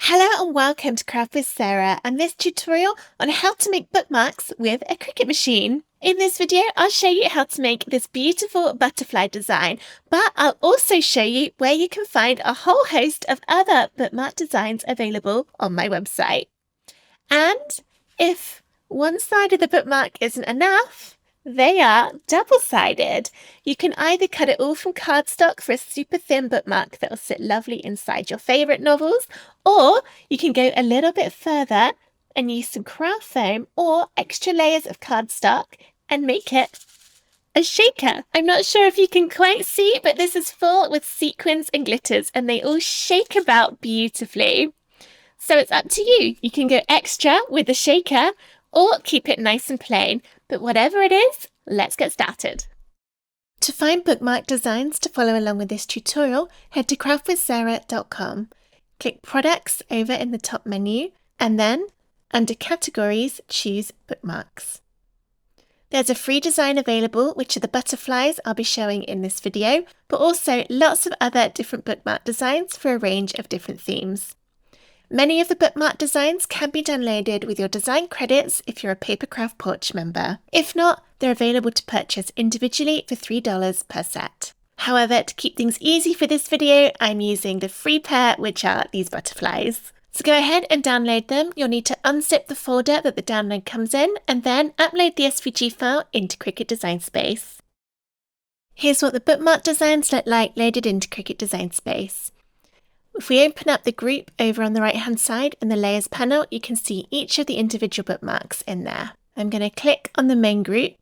Hello and welcome to Craft with Sarah and this tutorial on how to make bookmarks with a Cricut machine. In this video, I'll show you how to make this beautiful butterfly design, but I'll also show you where you can find a whole host of other bookmark designs available on my website. And if one side of the bookmark isn't enough, they are double-sided. You can either cut it all from cardstock for a super thin bookmark that will sit lovely inside your favourite novels, or you can go a little bit further and use some craft foam or extra layers of cardstock and make it a shaker. I'm not sure if you can quite see, but this is full with sequins and glitters and they all shake about beautifully. So it's up to you. You can go extra with the shaker or keep it nice and plain, but whatever it is, let's get started. To find bookmark designs to follow along with this tutorial, head to craftwithsarah.com. Click Products over in the top menu, and then, under Categories, choose Bookmarks. There's a free design available, which are the butterflies I'll be showing in this video, but also lots of other different bookmark designs for a range of different themes. Many of the bookmark designs can be downloaded with your design credits if you're a papercraft Porch member. If not, they're available to purchase individually for $3 per set. However, to keep things easy for this video, I'm using the free pair, which are these butterflies. So go ahead and download them. You'll need to unzip the folder that the download comes in and then upload the SVG file into Cricut Design Space. Here's what the bookmark designs look like loaded into Cricut Design Space. If we open up the group over on the right hand side in the Layers panel, you can see each of the individual bookmarks in there. I'm going to click on the main group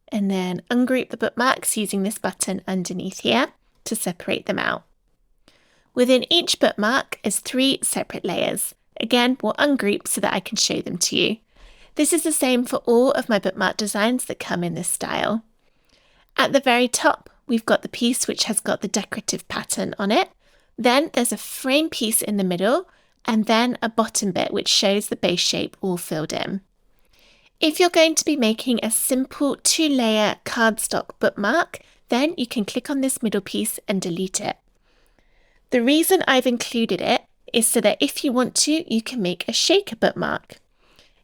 and then ungroup the bookmarks using this button underneath here to separate them out. Within each bookmark is 3 separate layers. Again, we'll ungroup so that I can show them to you. This is the same for all of my bookmark designs that come in this style. At the very top, we've got the piece which has got the decorative pattern on it. Then there's a frame piece in the middle and then a bottom bit which shows the base shape all filled in. If you're going to be making a simple 2-layer cardstock bookmark, then you can click on this middle piece and delete it. The reason I've included it is so that if you want to, you can make a shaker bookmark.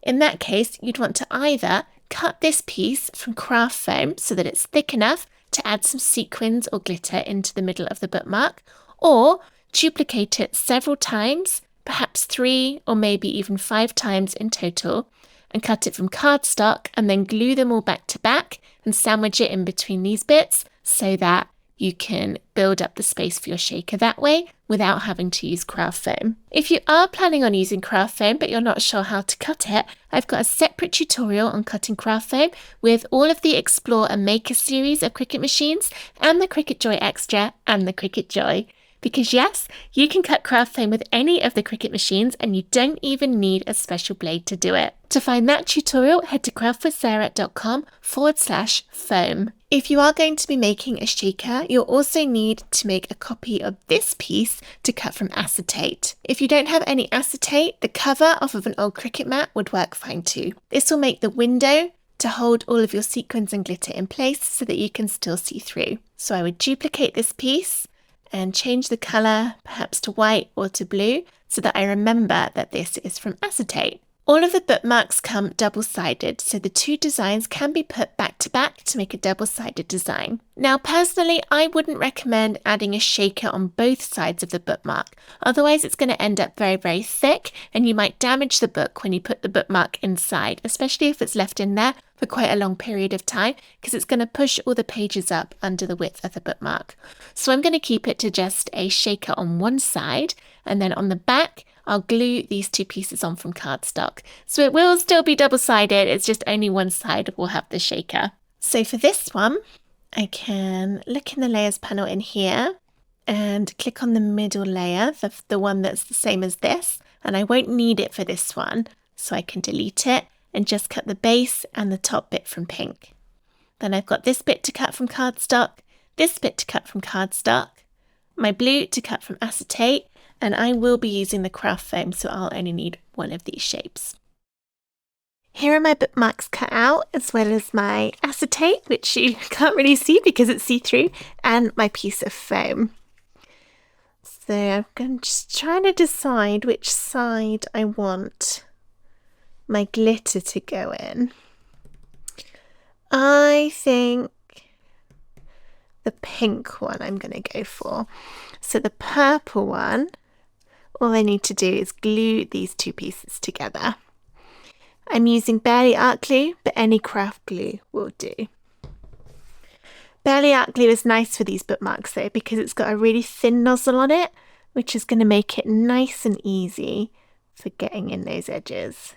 In that case, you'd want to either cut this piece from craft foam so that it's thick enough to add some sequins or glitter into the middle of the bookmark, or duplicate it several times, perhaps 3 or maybe even 5 times in total, and cut it from cardstock and then glue them all back to back and sandwich it in between these bits so that you can build up the space for your shaker that way without having to use craft foam. If you are planning on using craft foam but you're not sure how to cut it, I've got a separate tutorial on cutting craft foam with all of the Explore and Maker series of Cricut machines and the Cricut Joy Extra and the Cricut Joy. Because yes, you can cut craft foam with any of the Cricut machines and you don't even need a special blade to do it. To find that tutorial, head to craftwithsarah.com/foam. If you are going to be making a shaker, you'll also need to make a copy of this piece to cut from acetate. If you don't have any acetate, the cover off of an old Cricut mat would work fine too. This will make the window to hold all of your sequins and glitter in place so that you can still see through. So I would duplicate this piece and change the colour perhaps to white or to blue so that I remember that this is from acetate. All of the bookmarks come double-sided, so the 2 designs can be put back to back to make a double-sided design. Now personally, I wouldn't recommend adding a shaker on both sides of the bookmark, otherwise it's going to end up very, very thick and you might damage the book when you put the bookmark inside, especially if it's left in there for quite a long period of time because it's going to push all the pages up under the width of the bookmark. So I'm going to keep it to just a shaker on one side, and then on the back I'll glue these 2 pieces on from cardstock. So it will still be double-sided, it's just only one side will have the shaker. So for this one, I can look in the Layers panel in here and click on the middle layer, the one that's the same as this, and I won't need it for this one, so I can delete it and just cut the base and the top bit from pink. Then I've got this bit to cut from cardstock, this bit to cut from cardstock, my blue to cut from acetate, and I will be using the craft foam, so I'll only need one of these shapes. Here are my bookmarks cut out, as well as my acetate, which you can't really see because it's see-through, and my piece of foam. So I'm just trying to decide which side I want my glitter to go in. I think the pink one I'm going to go for. So the purple one, all I need to do is glue these two pieces together. I'm using Barely Art Glue, but any craft glue will do. Barely Art Glue is nice for these bookmarks though, because it's got a really thin nozzle on it, which is going to make it nice and easy for getting in those edges.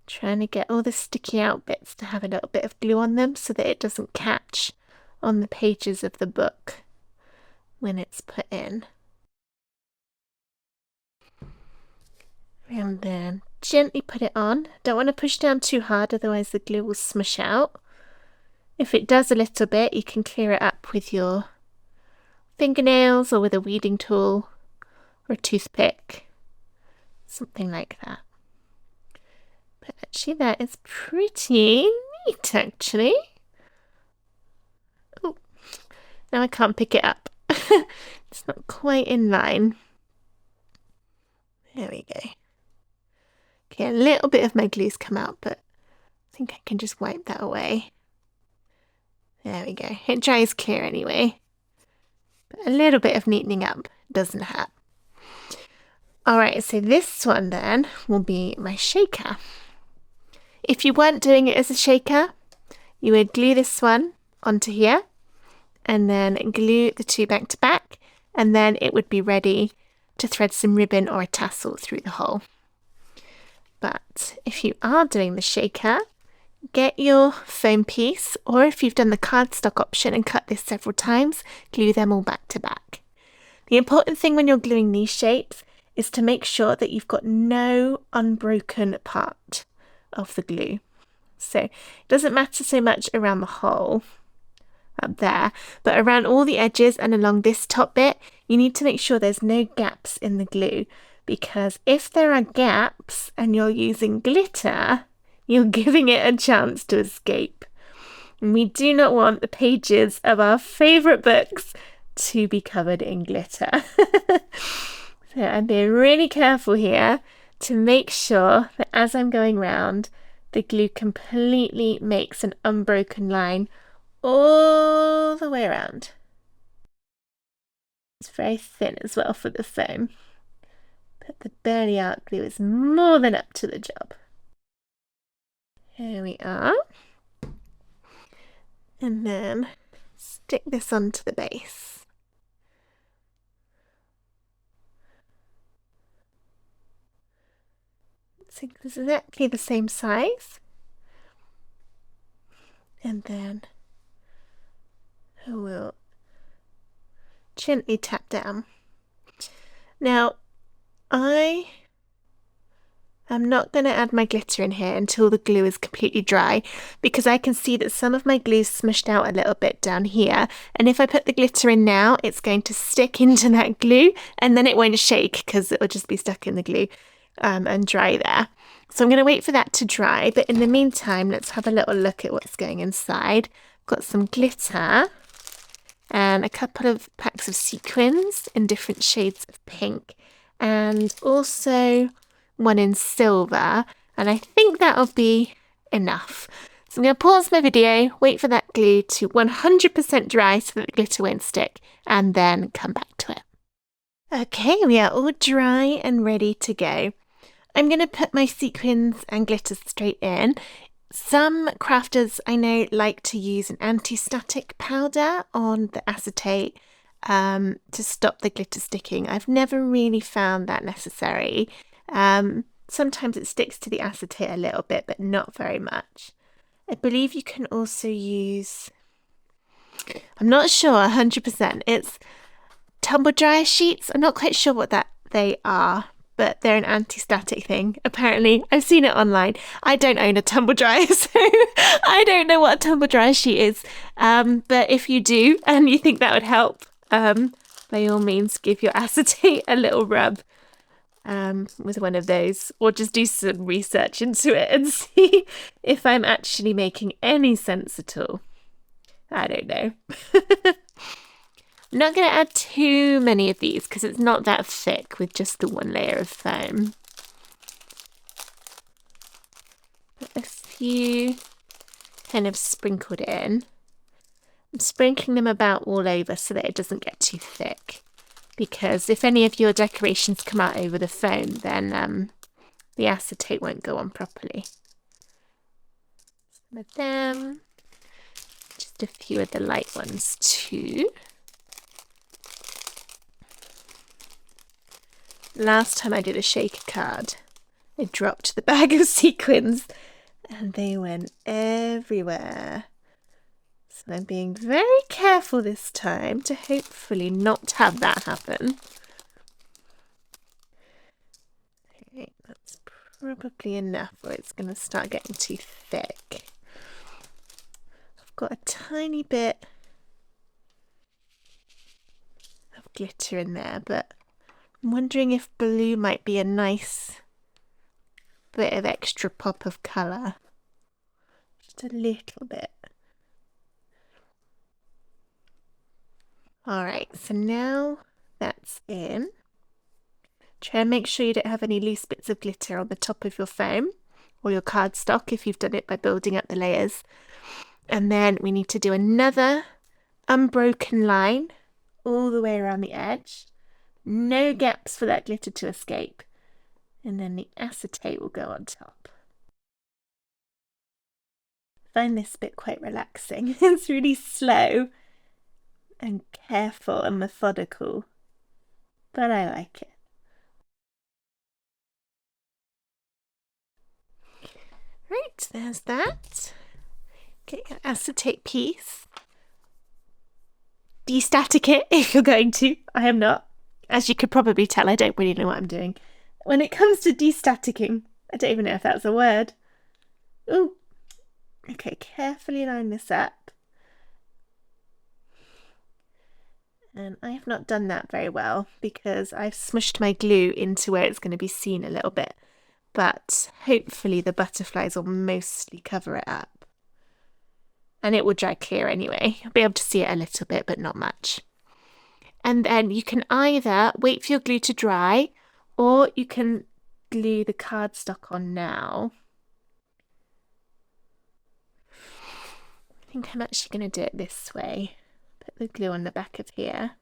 Trying to get all the sticky out bits to have a little bit of glue on them so that it doesn't catch on the pages of the book when it's put in. And then gently put it on. Don't want to push down too hard, otherwise the glue will smush out. If it does a little bit, you can clear it up with your fingernails or with a weeding tool or a toothpick, something like that. But actually that is pretty neat actually. Oh, now I can't pick it up. It's not quite in line. There we go. Okay, a little bit of my glue's come out, but I think I can just wipe that away. There we go. It dries clear anyway. But a little bit of neatening up doesn't hurt. Alright, so this one then will be my shaker. If you weren't doing it as a shaker, you would glue this one onto here and then glue the two back to back, and then it would be ready to thread some ribbon or a tassel through the hole. But if you are doing the shaker, get your foam piece, or if you've done the cardstock option and cut this several times, glue them all back to back. The important thing when you're gluing these shapes is to make sure that you've got no unbroken part of the glue. So it doesn't matter so much around the hole up there, but around all the edges and along this top bit, you need to make sure there's no gaps in the glue, because if there are gaps and you're using glitter, you're giving it a chance to escape. And we do not want the pages of our favourite books to be covered in glitter. So I'm being really careful here to make sure that as I'm going round, the glue completely makes an unbroken line all the way around. It's very thin as well for the foam, but the Barely Art Glue is more than up to the job. Here we are. And then stick this onto the base. It's exactly the same size. And then I will gently tap down. Now, I am not going to add my glitter in here until the glue is completely dry, because I can see that some of my glue smushed out a little bit down here, and if I put the glitter in now, it's going to stick into that glue and then it won't shake because it will just be stuck in the glue and dry there. So I'm going to wait for that to dry, but in the meantime, let's have a little look at what's going inside. I've got some glitter and a couple of packs of sequins in different shades of pink, and also one in silver, and I think that'll be enough. So I'm going to pause my video, wait for that glue to 100% dry so that the glitter won't stick, and then come back to it. Okay, we are all dry and ready to go. I'm going to put my sequins and glitter straight in. Some crafters I know like to use an anti-static powder on the acetate to stop the glitter sticking. I've never really found that necessary. Sometimes it sticks to the acetate a little bit, but not very much. I believe you can also use, I'm not sure 100%, it's tumble dryer sheets. I'm not quite sure what they are, but they're an anti-static thing. Apparently, I've seen it online. I don't own a tumble dryer, so I don't know what a tumble dryer sheet is. But if you do and you think that would help, by all means, give your acetate a little rub with one of those, or just do some research into it and see if I'm actually making any sense at all. I don't know. I'm not going to add too many of these because it's not that thick with just the one layer of foam. Put a few kind of sprinkled in. I'm sprinkling them about all over so that it doesn't get too thick, because if any of your decorations come out over the foam, then the acetate won't go on properly. Some of them, just a few of the light ones too. Last time I did a shaker card, I dropped the bag of sequins and they went everywhere. So I'm being very careful this time to hopefully not have that happen. Okay, that's probably enough, or it's going to start getting too thick. I've got a tiny bit of glitter in there, but I'm wondering if blue might be a nice bit of extra pop of colour. Just a little bit. Alright, so now that's in. Try and make sure you don't have any loose bits of glitter on the top of your foam or your cardstock if you've done it by building up the layers. And then we need to do another unbroken line all the way around the edge. No gaps for that glitter to escape. And then the acetate will go on top. I find this bit quite relaxing. It's really slow and careful and methodical, but I like it. Right, there's that. Get your acetate piece. De-static it if you're going to. I am not. As you could probably tell, I don't really know what I'm doing. When it comes to de-staticking, I don't even know if that's a word. Ooh. Okay, carefully line this up. And I have not done that very well because I've smushed my glue into where it's going to be seen a little bit. But hopefully the butterflies will mostly cover it up. And it will dry clear anyway. I'll be able to see it a little bit, but not much. And then you can either wait for your glue to dry, or you can glue the cardstock on now. I think I'm actually going to do it this way. Put the glue on the back of here.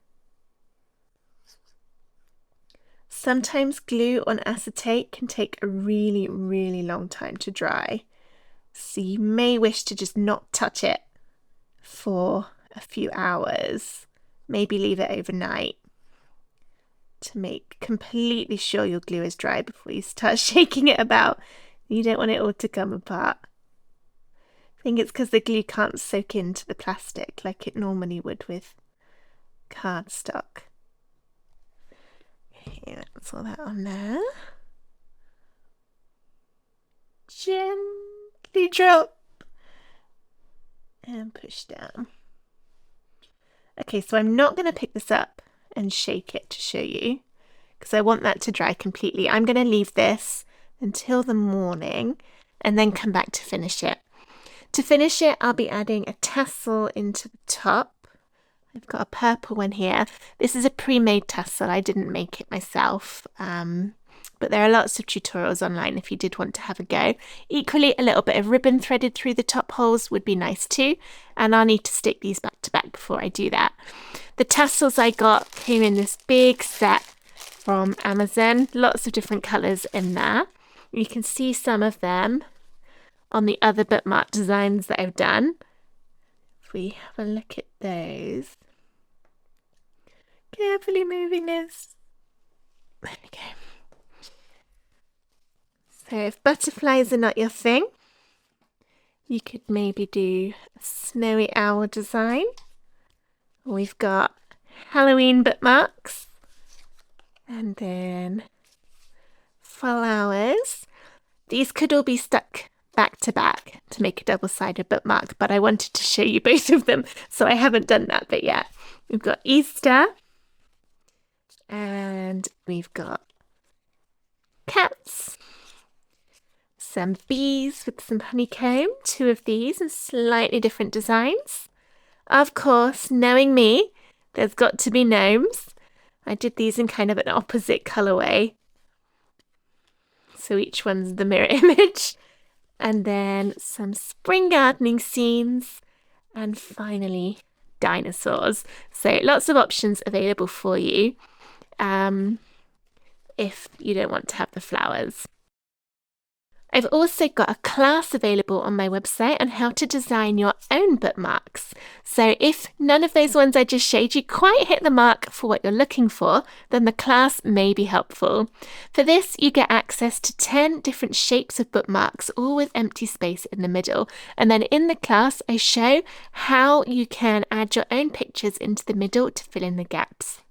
Sometimes glue on acetate can take a really, really long time to dry. So you may wish to just not touch it for a few hours. Maybe leave it overnight to make completely sure your glue is dry before you start shaking it about. You don't want it all to come apart. I think it's because the glue can't soak into the plastic like it normally would with cardstock. Okay, that's all that on there. Gently drop and push down. Okay, so I'm not going to pick this up and shake it to show you because I want that to dry completely. I'm going to leave this until the morning and then come back to finish it. To finish it, I'll be adding a tassel into the top. I've got a purple one here. This is a pre-made tassel. I didn't make it myself, but there are lots of tutorials online if you did want to have a go. Equally, a little bit of ribbon threaded through the top holes would be nice too, and I'll need to stick these back to back before I do that. The tassels I got came in this big set from Amazon, lots of different colours in there. You can see some of them on the other bookmark designs that I've done. If we have a look at those. Carefully moving this. There we go. So if butterflies are not your thing, you could maybe do a snowy owl design. We've got Halloween bookmarks. And then flowers. These could all be stuck back to back to make a double-sided bookmark, but I wanted to show you both of them, so I haven't done that bit yet. We've got Easter, and we've got cats, some bees with some honeycomb, two of these in slightly different designs. Of course, knowing me, There's got to be gnomes. I did these in kind of an opposite colourway. So each one's the mirror image. And then some spring gardening scenes. And finally, dinosaurs. So lots of options available for you if you don't want to have the flowers. I've also got a class available on my website on how to design your own bookmarks. So if none of those ones I just showed you quite hit the mark for what you're looking for, then the class may be helpful. For this, you get access to 10 different shapes of bookmarks, all with empty space in the middle. And then in the class, I show how you can add your own pictures into the middle to fill in the gaps.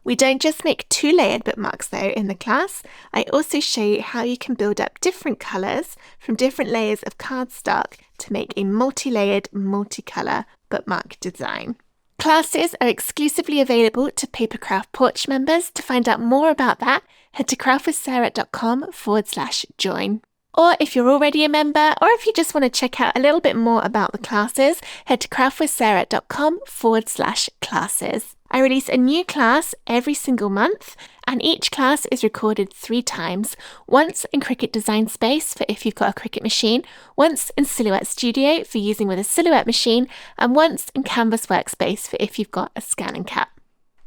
We don't just make 2-layered bookmarks though in the class. I also show you how you can build up different colours from different layers of cardstock to make a multi-layered, multicolour bookmark design. Classes are exclusively available to Papercraft Porch members. To find out more about that, head to craftwithsarah.com/join. Or if you're already a member, or if you just want to check out a little bit more about the classes, head to craftwithsarah.com/classes. I release a new class every single month, and each class is recorded 3 times. Once in Cricut Design Space for if you've got a Cricut machine, once in Silhouette Studio for using with a Silhouette machine, and once in Canvas Workspace for if you've got a scan and cut.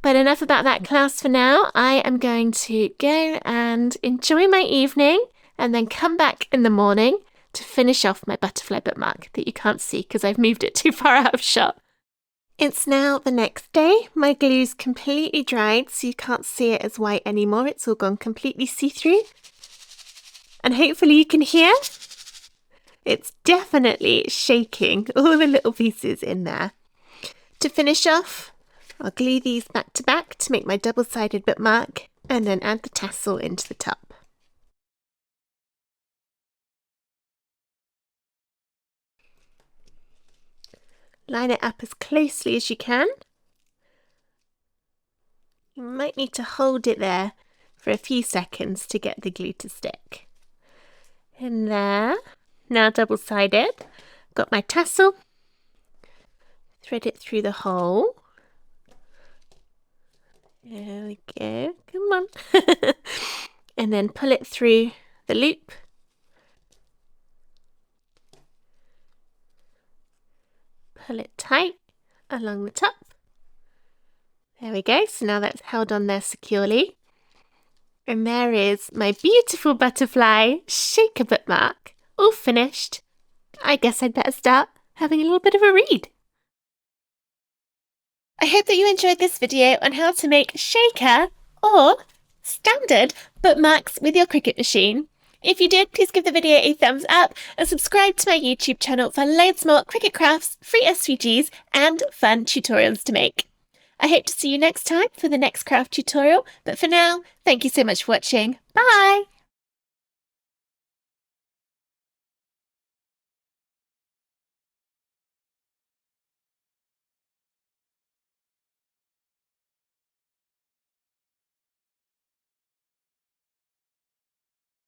But enough about that class for now. I am going to go and enjoy my evening and then come back in the morning to finish off my butterfly bookmark that you can't see because I've moved it too far out of shot. It's now the next day. My glue's completely dried, so you can't see it as white anymore. It's all gone completely see-through. And hopefully you can hear. It's definitely shaking all the little pieces in there. To finish off, I'll glue these back to back to make my double-sided bookmark and then add the tassel into the top. Line it up as closely as you can. You might need to hold it there for a few seconds to get the glue to stick. In there, now double-sided. Got my tassel. Thread it through the hole. There we go, come on. And then pull it through the loop. Pull it tight along the top. There we go, so now that's held on there securely. And there is my beautiful butterfly shaker bookmark, all finished. I guess I'd better start having a little bit of a read. I hope that you enjoyed this video on how to make shaker or standard bookmarks with your Cricut machine. If you did, please give the video a thumbs up and subscribe to my YouTube channel for loads more Cricut crafts, free SVGs and fun tutorials to make. I hope to see you next time for the next craft tutorial, but for now, thank you so much for watching. Bye!